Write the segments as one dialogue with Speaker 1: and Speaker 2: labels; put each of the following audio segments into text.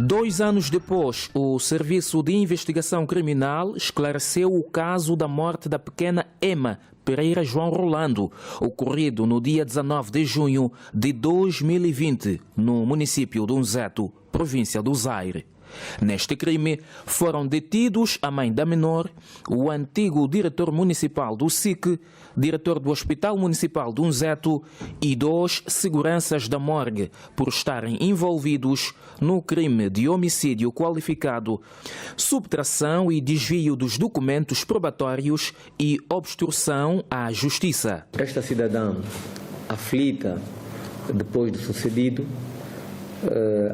Speaker 1: 2 anos depois, o Serviço de Investigação Criminal esclareceu o caso da morte da pequena Emma Pereira João Rolando, ocorrido no dia 19 de junho de 2020, no município de Unzeto, província do Zaire. Neste crime, foram detidos a mãe da menor, o antigo diretor municipal do SIC, diretor do Hospital Municipal de Unzeto e 2 seguranças da morgue, por estarem envolvidos no crime de homicídio qualificado, subtração e desvio dos documentos probatórios e obstrução à justiça.
Speaker 2: Esta cidadã, aflita depois do sucedido,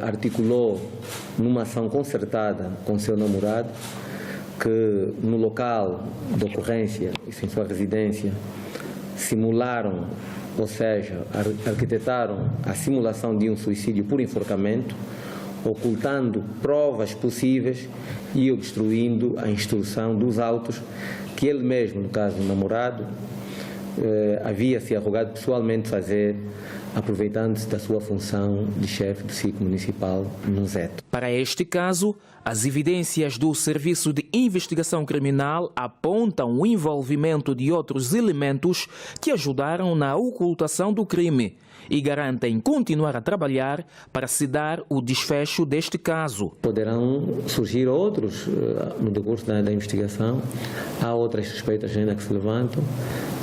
Speaker 2: articulou numa ação concertada com seu namorado que no local de ocorrência, isso em sua residência, simularam, ou seja, arquitetaram a simulação de um suicídio por enforcamento, ocultando provas possíveis e obstruindo a instrução dos autos que ele mesmo, no caso do namorado, havia se arrogado pessoalmente fazer, aproveitando-se da sua função de chefe do SIC municipal no Zeto.
Speaker 1: Para este caso, as evidências do Serviço de Investigação Criminal apontam o envolvimento de outros elementos que ajudaram na ocultação do crime e garantem continuar a trabalhar para se dar o desfecho deste caso.
Speaker 2: Poderão surgir outros no decurso da investigação, há outras suspeitas ainda que se levantam,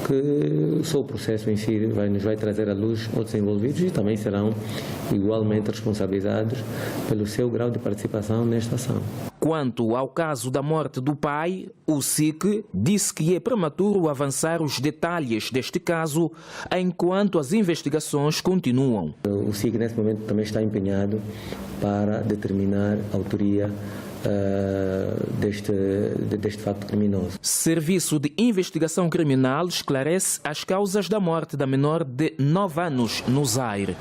Speaker 2: que só o processo em si nos vai trazer à luz outros envolvidos e também serão igualmente responsabilizados pelo seu grau de participação nesta ação.
Speaker 1: Quanto ao caso da morte do pai, o SIC disse que é prematuro avançar os detalhes deste caso enquanto as investigações continuam.
Speaker 2: O SIC nesse momento também está empenhado para determinar a autoria deste facto criminoso.
Speaker 1: Serviço de Investigação Criminal esclarece as causas da morte da menor de 9 anos no Zaire.